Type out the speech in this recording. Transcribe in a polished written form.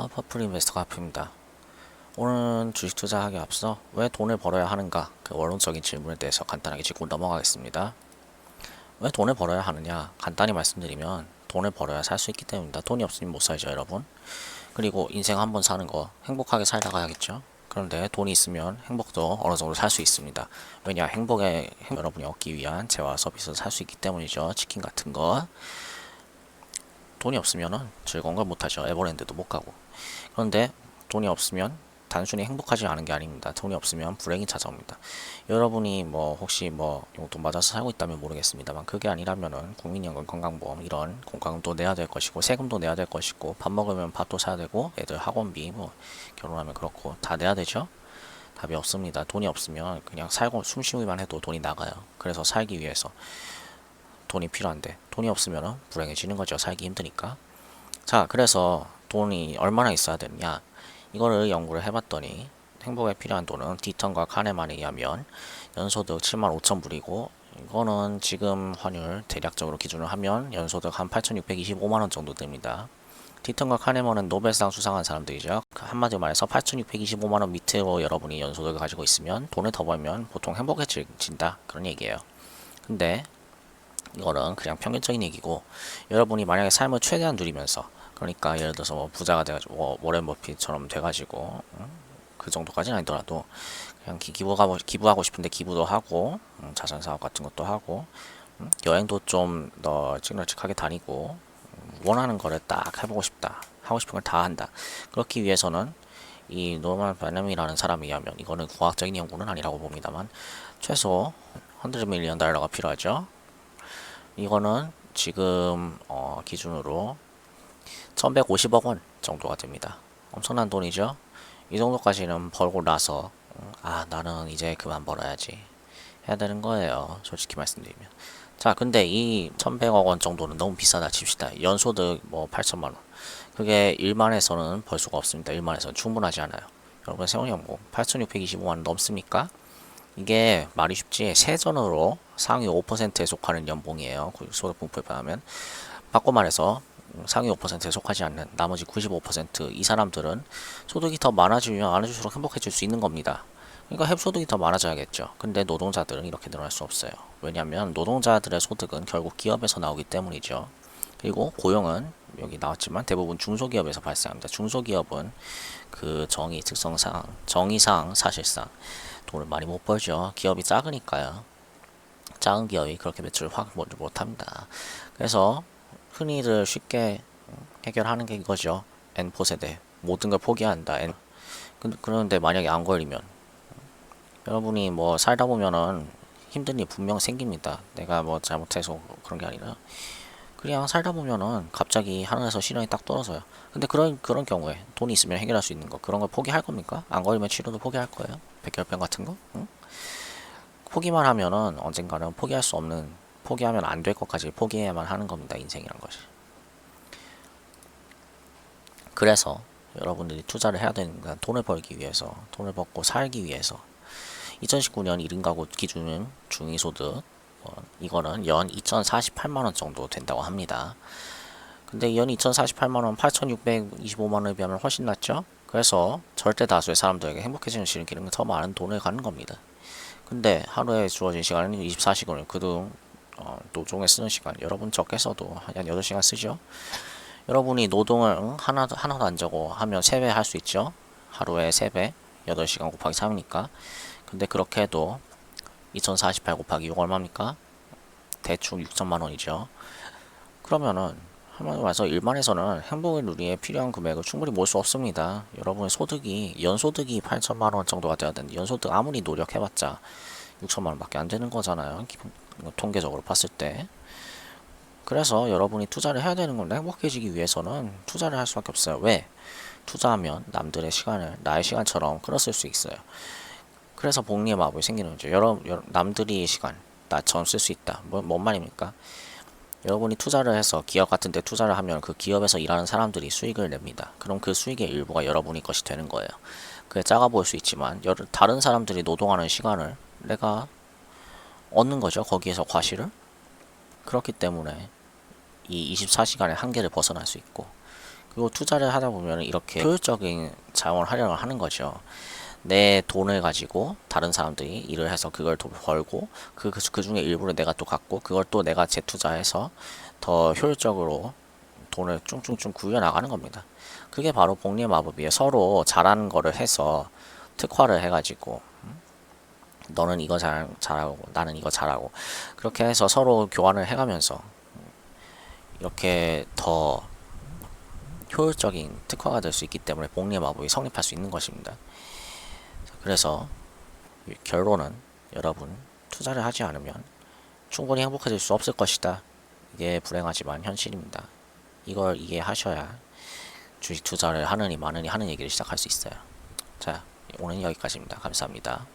안녕하세요. 퍼플 인베스터 가프입니다. 오늘은 주식 투자하기 앞서 왜 돈을 벌어야 하는가 그 원론적인 질문에 대해서 간단하게 짚고 넘어가겠습니다. 왜 돈을 벌어야 하느냐 간단히 말씀드리면 돈을 벌어야 살 수 있기 때문입니다. 돈이 없으면 못 살죠 여러분. 그리고 인생 한번 사는 거 행복하게 살다 가야겠죠. 그런데 돈이 있으면 행복도 어느 정도 살 수 있습니다. 왜냐 여러분이 얻기 위한 재화 서비스를 살 수 있기 때문이죠. 치킨 같은 거. 돈이 없으면은 즐거운 걸 못하죠. 에버랜드도 못 가고. 그런데 돈이 없으면 단순히 행복하지 않은 게 아닙니다. 돈이 없으면 불행이 찾아옵니다. 여러분이 혹시 용돈 맞아서 살고 있다면 모르겠습니다만 그게 아니라면은 국민연금 건강보험 이런 건강도 내야 될 것이고 세금도 내야 될 것이고 밥 먹으면 밥도 사야 되고 애들 학원비 결혼하면 그렇고 다 내야 되죠. 답이 없습니다. 돈이 없으면 그냥 살고 숨 쉬기만 해도 돈이 나가요. 그래서 살기 위해서 돈이 필요한데 돈이 없으면 불행해지는 거죠. 살기 힘드니까. 자, 그래서 돈이 얼마나 있어야 되느냐 이거를 연구를 해봤더니 행복에 필요한 돈은 디턴과 카네만에 의하면 연소득 75,000불이고 이거는 지금 환율 대략적으로 기준을 하면 연소득 한 8,625만원 정도 됩니다. 디턴과 카네먼은 노벨상 수상한 사람들이죠. 한마디로 말해서 8,625만원 밑으로 여러분이 연소득을 가지고 있으면 돈을 더 벌면 보통 행복해진다 그런 얘기예요. 근데 이거는 그냥 평균적인 얘기고 여러분이 만약에 삶을 최대한 누리면서 그러니까 예를 들어서 부자가 돼가지고 워렌 버핏처럼 돼가지고 그 정도까지는 아니더라도 그냥 기부하고 싶은데 기부도 하고 자산 사업 같은 것도 하고 여행도 좀 더 찌그러직하게 다니고 원하는 거를 딱 해보고 싶다 하고 싶은 걸 다 한다. 그렇기 위해서는 이 노만 바넴이라는 사람에 의하면 이거는 과학적인 연구는 아니라고 봅니다만 최소 100 밀리언 달러가 필요하죠. 이거는 지금 기준으로 1150억 원 정도가 됩니다. 엄청난 돈이죠. 이 정도까지는 벌고 나서 나는 이제 그만 벌어야지 해야 되는 거예요. 솔직히 말씀드리면. 자, 근데 이 1100억 원 정도는 너무 비싸다 칩시다. 연소득 8천만 원. 그게 일만에서는 벌 수가 없습니다. 일만에서는 충분하지 않아요. 여러분 세원연봉 8625만 원 넘습니까? 이게 말이 쉽지 세전으로 상위 5%에 속하는 연봉이에요. 소득분포에 비하면. 바꿔 말해서 상위 5%에 속하지 않는 나머지 95%이 사람들은 소득이 더 많아지면 많아질수록 행복해질 수 있는 겁니다. 그러니까 소득이 더 많아져야겠죠. 근데 노동자들은 이렇게 늘어날 수 없어요. 왜냐하면 노동자들의 소득은 결국 기업에서 나오기 때문이죠. 그리고 고용은 여기 나왔지만 대부분 중소기업에서 발생합니다. 중소기업은 그 정의상 사실상 돈을 많이 못 벌죠. 기업이 작으니까요. 작은 기업이 그렇게 매출을 확 못합니다. 그래서 흔히들 쉽게 해결하는 게 이거죠. N4 세대 모든 걸 포기한다. 그런데 만약에 안 걸리면 여러분이 살다 보면은 힘든 일 분명 생깁니다. 내가 잘못해서 그런 게 아니라 그냥 살다 보면은 갑자기 하늘에서 시련이 딱 떨어져요. 근데 그런 경우에 돈이 있으면 해결할 수 있는 거 그런 걸 포기할 겁니까? 안 걸리면 치료도 포기할 거예요? 백혈병 같은 거? 응? 포기만 하면은 언젠가는 포기할 수 없는 포기하면 안 될 것까지 포기해야만 하는 겁니다. 인생이란 것이. 그래서 여러분들이 투자를 해야 되는 건 돈을 벌기 위해서 돈을 벌고 살기 위해서 2019년 1인 가구 기준은 중위소득 이거는 연 2048만원 정도 된다고 합니다. 근데 연 2048만원 8625만원에 비하면 훨씬 낮죠? 그래서 절대 다수의 사람들에게 행복해지는 길은 더 많은 돈을 갖는 겁니다. 근데 하루에 주어진 시간은 24시간을 그동 노동에 쓰는 시간 여러분 적게 써도 한 8시간 쓰죠? 여러분이 노동을 하나도 안 자고 하면 3배 할 수 있죠? 하루에 3배 8시간 곱하기 3이니까 근데 그렇게 해도 2048 곱하기 6 얼마입니까? 대충 6천만원이죠. 그러면은 한마디로 말해서 일반에서는 행복을 누리에 필요한 금액을 충분히 모을 수 없습니다. 여러분의 연소득이 8천만원 정도가 돼야 되는데 연소득 아무리 노력해봤자 6천만원 밖에 안 되는 거잖아요. 통계적으로 봤을 때. 그래서 여러분이 투자를 해야 되는 건 행복해지기 위해서는 투자를 할 수밖에 없어요. 왜? 투자하면 남들의 시간을 나의 시간처럼 끌어쓸 수 있어요. 그래서 복리의 마법이 생기는 거죠. 남들이 시간 나처럼 쓸 수 있다. 뭔 말입니까? 여러분이 투자를 해서 기업 같은 데 투자를 하면 그 기업에서 일하는 사람들이 수익을 냅니다. 그럼 그 수익의 일부가 여러분이 것이 되는 거예요. 그게 작아 보일 수 있지만 다른 사람들이 노동하는 시간을 내가 얻는 거죠. 거기에서 과실을. 그렇기 때문에 이 24시간의 한계를 벗어날 수 있고 그리고 투자를 하다 보면 이렇게 효율적인 자원 활용을 하는 거죠. 내 돈을 가지고 다른 사람들이 일을 해서 그걸 또 벌고 그 중에 일부를 내가 또 갖고 그걸 또 내가 재투자해서 더 효율적으로 돈을 쭝쭝쭝 구겨 나가는 겁니다. 그게 바로 복리의 마법이에요. 서로 잘하는 거를 해서 특화를 해가지고 너는 이거 잘하고 나는 이거 잘하고 그렇게 해서 서로 교환을 해가면서 이렇게 더 효율적인 특화가 될 수 있기 때문에 복리의 마법이 성립할 수 있는 것입니다. 그래서 결론은 여러분 투자를 하지 않으면 충분히 행복해질 수 없을 것이다. 이게 불행하지만 현실입니다. 이걸 이해하셔야 주식 투자를 하느니 마느니 하는 얘기를 시작할 수 있어요. 자, 오늘 여기까지입니다. 감사합니다.